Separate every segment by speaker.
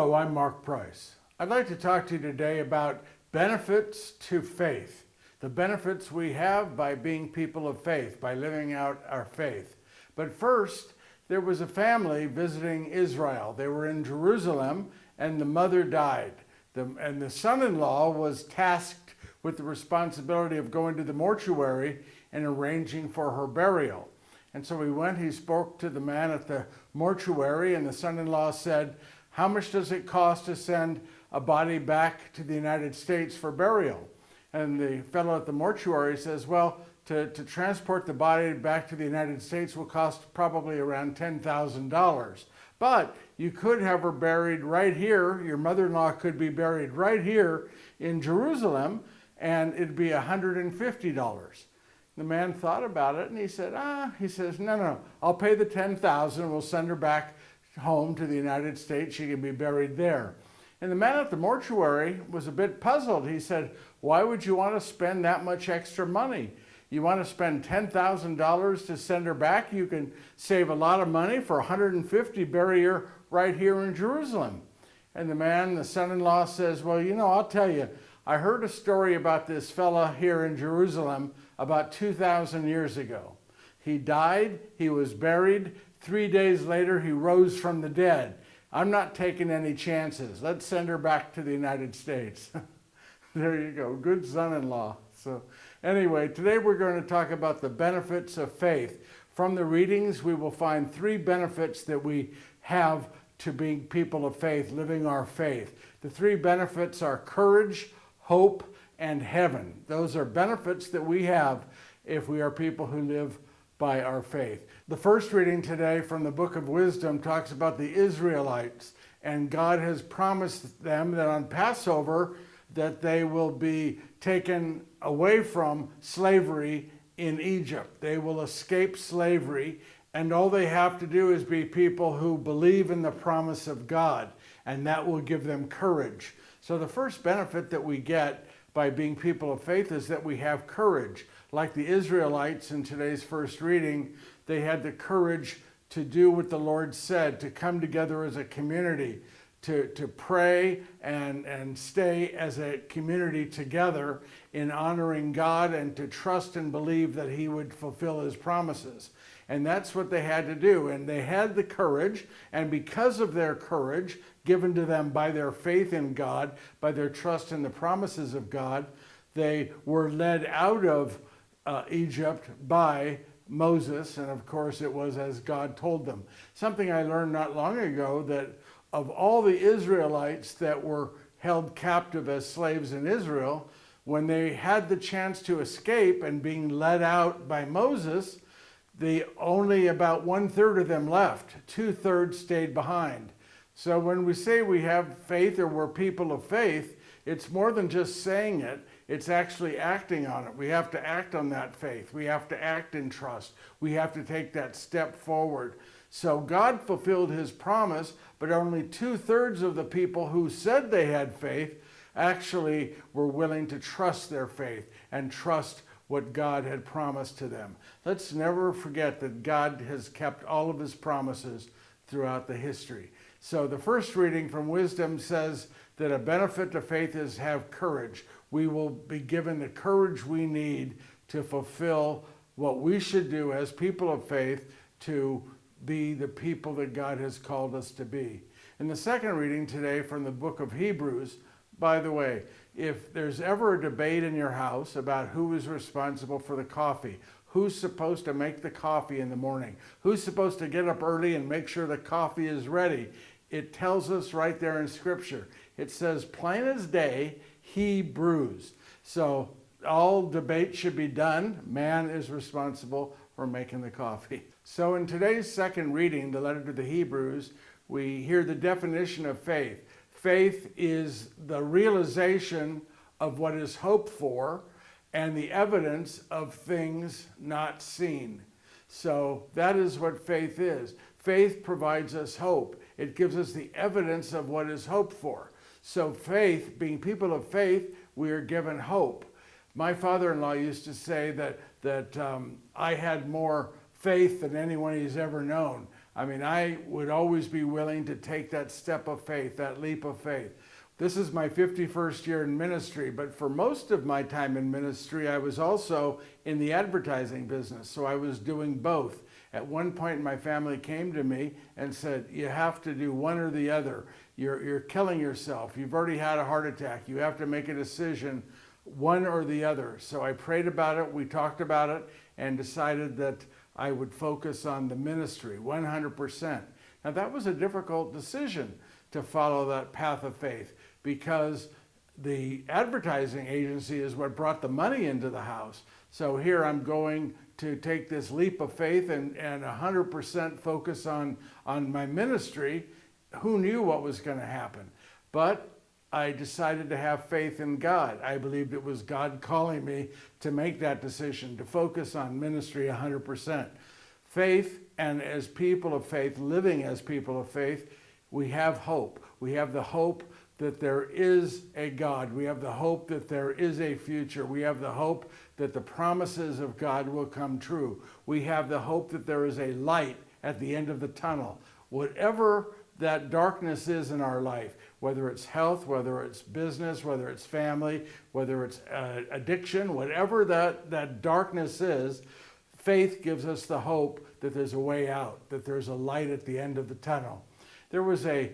Speaker 1: Hello, I'm Mark Price. I'd like to talk to you today about benefits to faith. The benefits we have by being people of faith, by living out our faith. But first, there was a family visiting Israel. They were in Jerusalem and the mother died. And the son-in-law was tasked with the responsibility of going to the mortuary and arranging for her burial. And so he spoke to the man at the mortuary, and the son-in-law said, "How much does it cost to send a body back to the United States for burial?" And the fellow at the mortuary says, "Well, to transport the body back to the United States will cost probably around $10,000. But you could have her buried right here. Your mother-in-law could be buried right here in Jerusalem, and it'd be $150. The man thought about it, and he said, no, I'll pay the $10,000. We'll send her back home to the United States. She can be buried there." And the man at the mortuary was a bit puzzled. He said, "Why would you want to spend that much extra money? You want to spend $10,000 to send her back? You can save a lot of money for $150, bury her right here in Jerusalem." And the son-in-law says, "Well, I'll tell you, I heard a story about this fella here in Jerusalem about 2,000 years ago. He died, he was buried, 3 days later he rose from the dead. I'm not taking any chances. Let's send her back to the United States." There you go, good son-in-law. So anyway, today we're going to talk about the benefits of faith. From the readings, we will find 3 benefits that we have to being people of faith, living our faith. The 3 benefits are courage, hope, and heaven. Those are benefits that we have if we are people who live by our faith. The first reading today from the book of Wisdom talks about the Israelites, and God has promised them that on Passover that they will be taken away from slavery in Egypt. They will escape slavery, and all they have to do is be people who believe in the promise of God, and that will give them courage. So the first benefit that we get by being people of faith is that we have courage. Like the Israelites in today's first reading, they had the courage to do what the Lord said, to come together as a community, to pray and stay as a community together in honoring God, and to trust and believe that He would fulfill His promises. And that's what they had to do. And they had the courage, and because of their courage, given to them by their faith in God, by their trust in the promises of God, they were led out of Egypt by Moses, and of course it was as God told them. Something I learned not long ago, that of all the Israelites that were held captive as slaves in Israel, when they had the chance to escape and being led out by Moses, only about 1/3 of them left. 2/3 stayed behind. So when we say we have faith or we're people of faith, it's more than just saying it. It's actually acting on it. We have to act on that faith. We have to act in trust. We have to take that step forward. So God fulfilled His promise, but only 2/3 of the people who said they had faith actually were willing to trust their faith and trust what God had promised to them. Let's never forget that God has kept all of His promises throughout the history. So the first reading from Wisdom says that a benefit to faith is have courage. We will be given the courage we need to fulfill what we should do as people of faith to be the people that God has called us to be. In the second reading today from the book of Hebrews, by the way, if there's ever a debate in your house about who is responsible for the coffee, who's supposed to make the coffee in the morning, who's supposed to get up early and make sure the coffee is ready, it tells us right there in Scripture. It says, plain as day, He brews. So all debate should be done. Man is responsible for making the coffee. So in today's second reading, the letter to the Hebrews, we hear the definition of faith. Faith is the realization of what is hoped for and the evidence of things not seen. So that is what faith is. Faith provides us hope. It gives us the evidence of what is hoped for. So faith, being people of faith, we are given hope. My father-in-law used to say that I had more faith than anyone he's ever known. I mean, I would always be willing to take that step of faith, that leap of faith. This is my 51st year in ministry, but for most of my time in ministry, I was also in the advertising business, so I was doing both. At one point, my family came to me and said, you have to do one or the other. You're killing yourself. You've already had a heart attack. You have to make a decision, one or the other. So I prayed about it, we talked about it, and decided that I would focus on the ministry 100%. Now that was a difficult decision to follow that path of faith, because the advertising agency is what brought the money into the house. So here I'm going to take this leap of faith and 100% focus on my ministry. Who knew what was going to happen? But I decided to have faith in God. I believed it was God calling me to make that decision, to focus on ministry 100%. Faith, and as people of faith, living as people of faith, we have hope. We have the hope that there is a God. We have the hope that there is a future. We have the hope that the promises of God will come true. We have the hope that there is a light at the end of the tunnel. Whatever that darkness is in our life, whether it's health, whether it's business, whether it's family, whether it's addiction, whatever that darkness is, faith gives us the hope that there's a way out, that there's a light at the end of the tunnel. There was a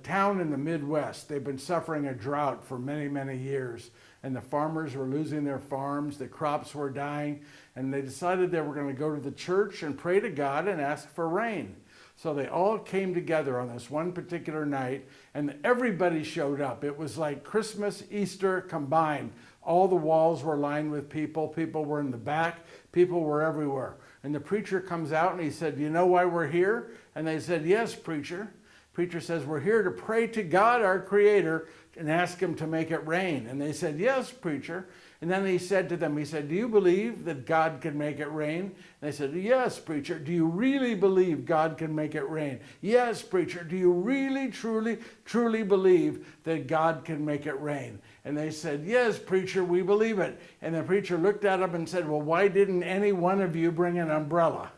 Speaker 1: town in the Midwest. They've been suffering a drought for many, many years, and the farmers were losing their farms, the crops were dying, and they decided they were going to go to the church and pray to God and ask for rain. So they all came together on this one particular night, and everybody showed up. It was like Christmas, Easter combined. All the walls were lined with people. People were in the back. People were everywhere. And the preacher comes out and he said, you know why we're here? And they said, yes, preacher. Preacher says, we're here to pray to God, our Creator, and ask Him to make it rain. And they said, yes, preacher. And then he said to them, he said, do you believe that God can make it rain? And they said, yes, preacher. Do you really believe God can make it rain? Yes, preacher. Do you really, truly, truly believe that God can make it rain? And they said, yes, preacher, we believe it. And the preacher looked at them and said, well, why didn't any one of you bring an umbrella?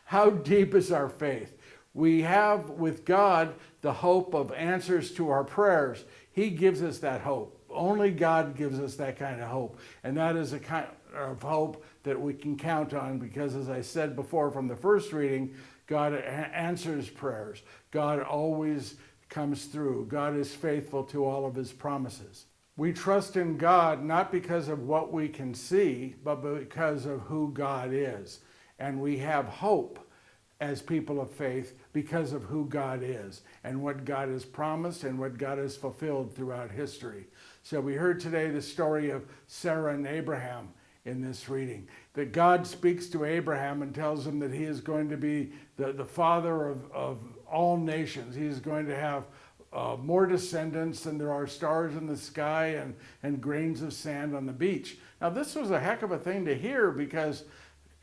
Speaker 1: How deep is our faith? We have with God the hope of answers to our prayers. He gives us that hope. Only God gives us that kind of hope. And that is a kind of hope that we can count on, because as I said before from the first reading, God answers prayers. God always comes through. God is faithful to all of His promises. We trust in God not because of what we can see, but because of who God is. And we have hope as people of faith because of who God is and what God has promised and what God has fulfilled throughout history. So we heard today the story of Sarah and Abraham in this reading, that God speaks to Abraham and tells him that he is going to be the father of all nations. He is going to have more descendants than there are stars in the sky and grains of sand on the beach. Now this was a heck of a thing to hear, because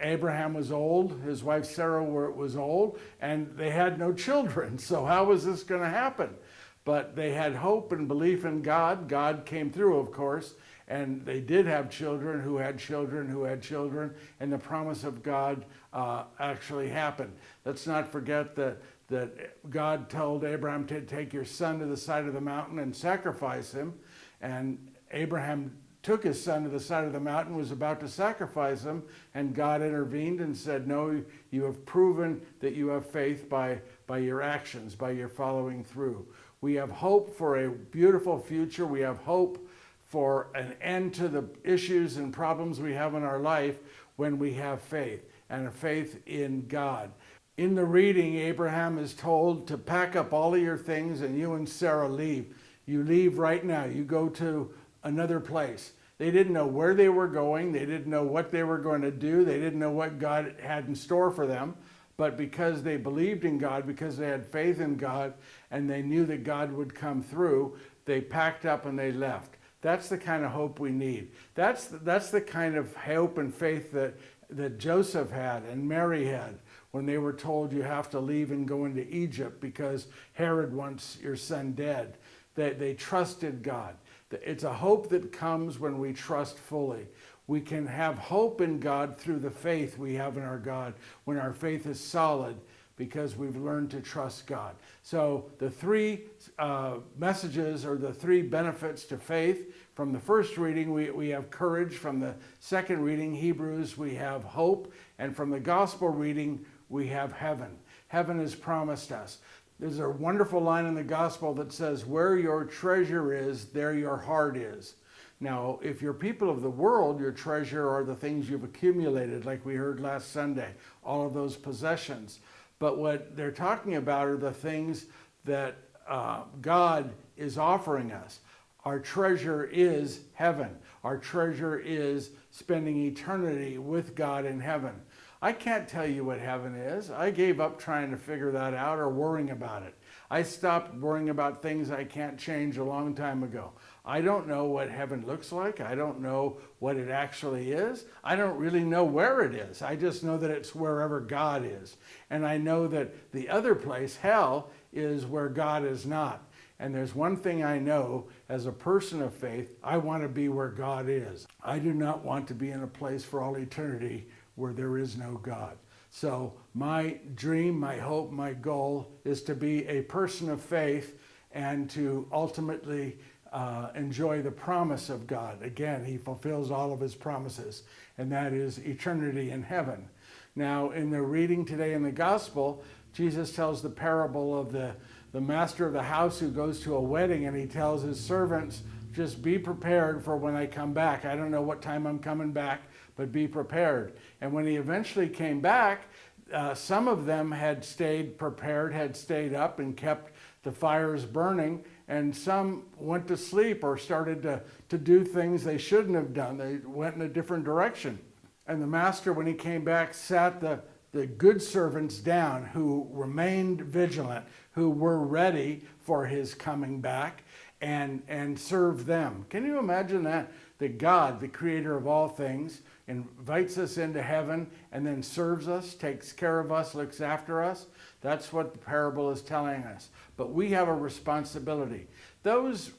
Speaker 1: Abraham was old, his wife Sarah was old, and they had no children. So how was this going to happen? But they had hope and belief in God. God came through, of course, and they did have children who had children who had children, and the promise of God actually happened. Let's not forget that God told Abraham to take your son to the side of the mountain and sacrifice him, and Abraham took his son to the side of the mountain, was about to sacrifice him, and God intervened and said, no, you have proven that you have faith by your actions, by your following through. We have hope for a beautiful future. We have hope for an end to the issues and problems we have in our life when we have faith, and a faith in God. In the reading, Abraham is told to pack up all of your things and you and Sarah leave. You leave right now. You go to another place. They didn't know where they were going. They didn't know what they were going to do. They didn't know what God had in store for them. But because they believed in God, because they had faith in God, and they knew that God would come through, they packed up and they left. That's the kind of hope we need. That's the kind of hope and faith that Joseph had and Mary had when they were told, you have to leave and go into Egypt because Herod wants your son dead. They trusted God. It's a hope that comes when we trust fully. We can have hope in God through the faith we have in our God. When our faith is solid, because we've learned to trust God. So the three messages, or the three benefits to faith, from the first reading we have courage, from the second reading, Hebrews, we have hope, and from the gospel reading we have heaven. Heaven is promised us. There's a wonderful line in the gospel that says, where your treasure is, there your heart is. Now, if you're people of the world, your treasure are the things you've accumulated, like we heard last Sunday, all of those possessions. But what they're talking about are the things that God is offering us. Our treasure is heaven. Our treasure is spending eternity with God in heaven. I can't tell you what heaven is. I gave up trying to figure that out or worrying about it. I stopped worrying about things I can't change a long time ago. I don't know what heaven looks like. I don't know what it actually is. I don't really know where it is. I just know that it's wherever God is. And I know that the other place, hell, is where God is not. And there's one thing I know as a person of faith, I want to be where God is. I do not want to be in a place for all eternity where there is no God. So my dream, my hope, my goal is to be a person of faith and to ultimately enjoy the promise of God. Again, he fulfills all of his promises, and that is eternity in heaven. Now, in the reading today in the gospel, Jesus tells the parable of the master of the house who goes to a wedding, and he tells his servants, just be prepared for when I come back. I don't know what time I'm coming back, but be prepared. And when he eventually came back, some of them had stayed prepared, had stayed up and kept the fires burning, and some went to sleep or started to do things they shouldn't have done. They went in a different direction. And the master, when he came back, sat the good servants down who remained vigilant, who were ready for his coming back, and served them. Can you imagine that? That God, the creator of all things, invites us into heaven and then serves us, takes care of us, looks after us. That's what the parable is telling us. But we have a responsibility. Those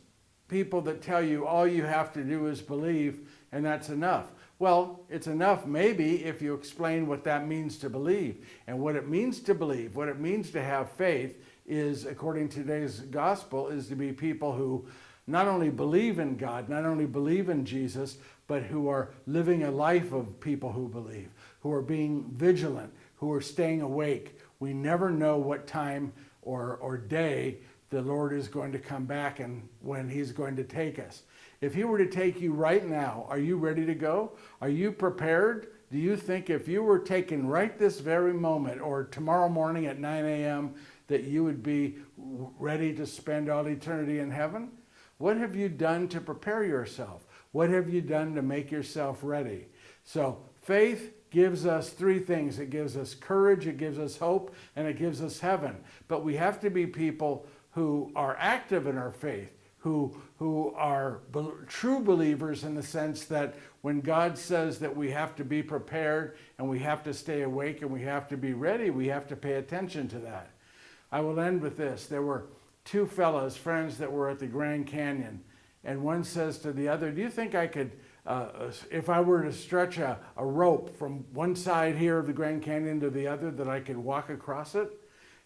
Speaker 1: people that tell you all you have to do is believe and that's enough. Well, it's enough maybe if you explain what that means to believe. And what it means to believe, what it means to have faith is, according to today's gospel, is to be people who not only believe in God, not only believe in Jesus, but who are living a life of people who believe, who are being vigilant, who are staying awake. We never know what time or day the Lord is going to come back and when he's going to take us. If he were to take you right now, are you ready to go? Are you prepared? Do you think if you were taken right this very moment or tomorrow morning at 9 a.m. that you would be ready to spend all eternity in heaven? What have you done to prepare yourself? What have you done to make yourself ready? So faith gives us three things. It gives us courage, it gives us hope, and it gives us heaven. But we have to be people who are active in our faith, who are true believers in the sense that when God says that we have to be prepared and we have to stay awake and we have to be ready, we have to pay attention to that. I will end with this. There were two fellows, friends, that were at the Grand Canyon, and one says to the other, do you think I could, if I were to stretch a rope from one side here of the Grand Canyon to the other, that I could walk across it?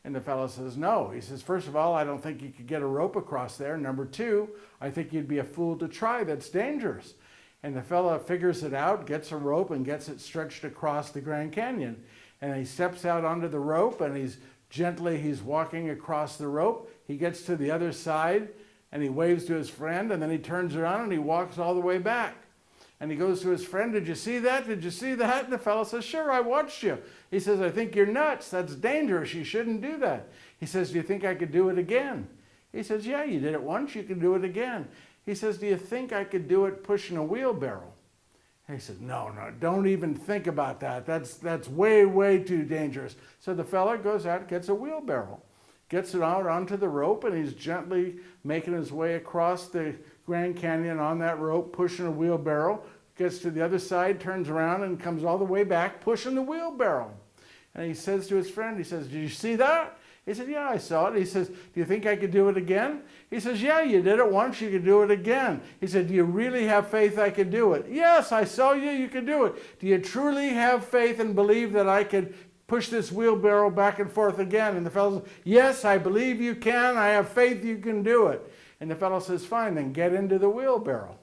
Speaker 1: And the fellow says, no. He says, first of all, I don't think you could get a rope across there. Number two, I think you'd be a fool to try. That's dangerous. And the fellow figures it out, gets a rope, and gets it stretched across the Grand Canyon. And he steps out onto the rope, and he's walking across the rope. He gets to the other side, and he waves to his friend, and then he turns around, and he walks all the way back. And he goes to his friend, did you see that? Did you see that? And the fellow says, sure, I watched you. He says, I think you're nuts. That's dangerous. You shouldn't do that. He says, do you think I could do it again? He says, yeah, you did it once. You can do it again. He says, do you think I could do it pushing a wheelbarrow? And he says, no, don't even think about that. That's way, way too dangerous. So the fellow goes out, gets a wheelbarrow, gets it out onto the rope, and he's gently making his way across the Grand Canyon on that rope, pushing a wheelbarrow, gets to the other side, turns around, and comes all the way back, pushing the wheelbarrow. And he says to his friend, he says, did you see that? He said, yeah, I saw it. He says, do you think I could do it again? He says, yeah, you did it once, you could do it again. He said, do you really have faith I could do it? Yes, I saw you could do it. Do you truly have faith and believe that I could push this wheelbarrow back and forth again. And the fellow says, yes, I believe you can. I have faith you can do it. And the fellow says, fine, then get into the wheelbarrow.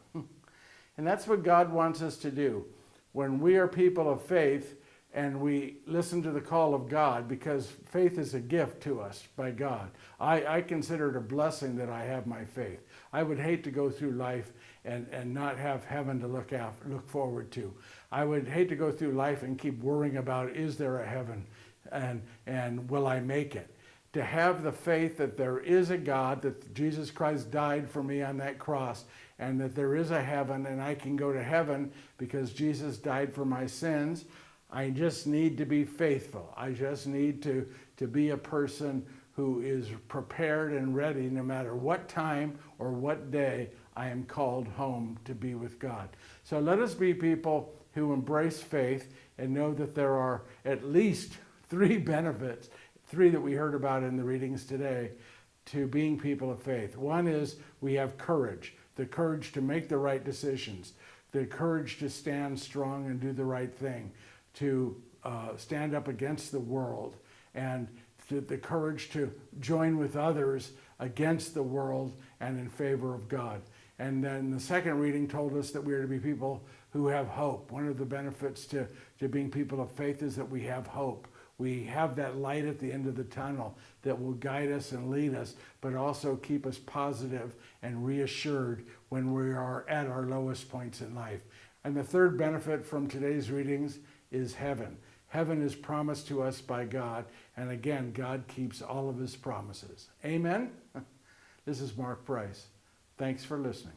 Speaker 1: And that's what God wants us to do. When we are people of faith and we listen to the call of God, because faith is a gift to us by God. I consider it a blessing that I have my faith. I would hate to go through life and not have heaven to look forward to. I would hate to go through life and keep worrying about, is there a heaven and will I make it? To have the faith that there is a God, that Jesus Christ died for me on that cross, and that there is a heaven and I can go to heaven because Jesus died for my sins. I just need to be faithful. I just need to be a person who is prepared and ready no matter what time or what day I am called home to be with God. So let us be people who embrace faith and know that there are at least 3 benefits, 3 that we heard about in the readings today, to being people of faith. One is we have courage, the courage to make the right decisions, the courage to stand strong and do the right thing, to stand up against the world, and the courage to join with others against the world and in favor of God. And then the second reading told us that we are to be people who have hope. One of the benefits to being people of faith is that we have hope. We have that light at the end of the tunnel that will guide us and lead us, but also keep us positive and reassured when we are at our lowest points in life. And the third benefit from today's readings is heaven. Heaven is promised to us by God, and again, God keeps all of his promises. Amen? This is Mark Price. Thanks for listening.